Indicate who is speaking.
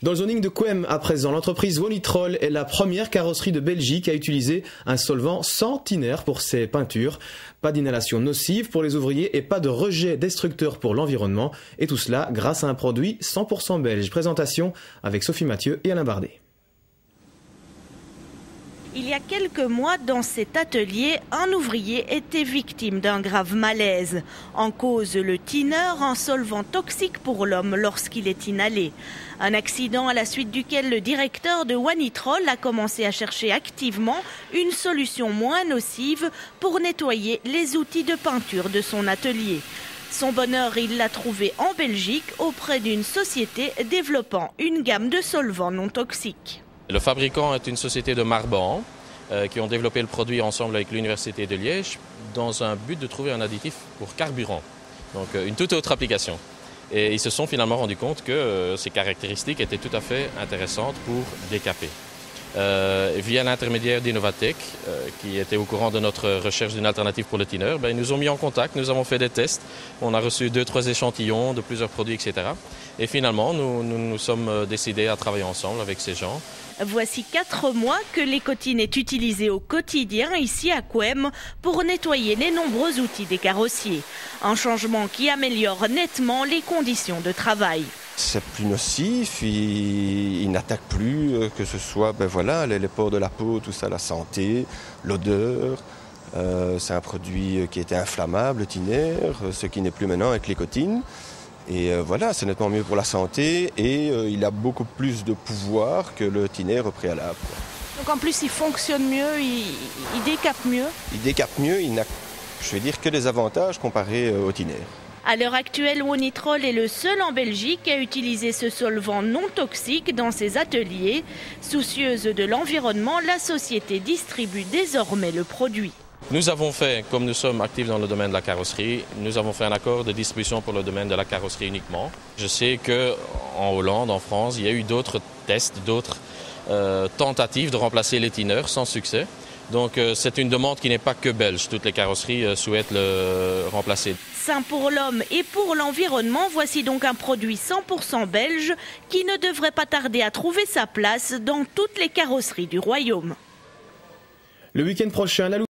Speaker 1: Dans le zoning de Couëme, à présent, l'entreprise Wonitrol est la première carrosserie de Belgique à utiliser un solvant sans thinner pour ses peintures. Pas d'inhalation nocive pour les ouvriers et pas de rejet destructeur pour l'environnement. Et tout cela grâce à un produit 100% belge. Présentation avec Sophie Mathieu et Alain Bardet.
Speaker 2: Il y a quelques mois, dans cet atelier, un ouvrier était victime d'un grave malaise. En cause, le thinner, un solvant toxique pour l'homme lorsqu'il est inhalé. Un accident à la suite duquel le directeur de Wonitrol a commencé à chercher activement une solution moins nocive pour nettoyer les outils de peinture de son atelier. Son bonheur, il l'a trouvé en Belgique auprès d'une société développant une gamme de solvants non toxiques.
Speaker 3: Le fabricant est une société de Marban qui ont développé le produit ensemble avec l'Université de Liège dans un but de trouver un additif pour carburant, donc une toute autre application. Et ils se sont finalement rendus compte que ces caractéristiques étaient tout à fait intéressantes pour décaper. Via l'intermédiaire d'Innovatech, qui était au courant de notre recherche d'une alternative pour le thinner, ils nous ont mis en contact, nous avons fait des tests, on a reçu 2-3 échantillons de plusieurs produits, etc. Et finalement, nous sommes décidés à travailler ensemble avec ces gens.
Speaker 2: Voici 4 mois que l'écotine est utilisée au quotidien ici à Couëme pour nettoyer les nombreux outils des carrossiers. Un changement qui améliore nettement les conditions de travail.
Speaker 4: C'est plus nocif, il n'attaque plus, que ce soit les pores de la peau, tout ça, la santé, l'odeur. C'est un produit qui était inflammable, le thinner, ce qui n'est plus maintenant avec l'écotine. Et c'est nettement mieux pour la santé et il a beaucoup plus de pouvoir que le thinner au préalable.
Speaker 2: Donc en plus il fonctionne mieux, il décape mieux.
Speaker 4: Il décape mieux, il n'a, que des avantages comparé au thinner.
Speaker 2: À l'heure actuelle, Wonitrol est le seul en Belgique à utiliser ce solvant non toxique dans ses ateliers. Soucieuse de l'environnement, la société distribue désormais le produit.
Speaker 3: Nous avons fait, comme nous sommes actifs dans le domaine de la carrosserie, nous avons fait un accord de distribution pour le domaine de la carrosserie uniquement. Je sais qu'en Hollande, en France, il y a eu d'autres tests, d'autres tentatives de remplacer les thinners sans succès. Donc c'est une demande qui n'est pas que belge. Toutes les carrosseries souhaitent le remplacer.
Speaker 2: Sain pour l'homme et pour l'environnement, voici donc un produit 100% belge qui ne devrait pas tarder à trouver sa place dans toutes les carrosseries du royaume.
Speaker 1: Le week-end prochain,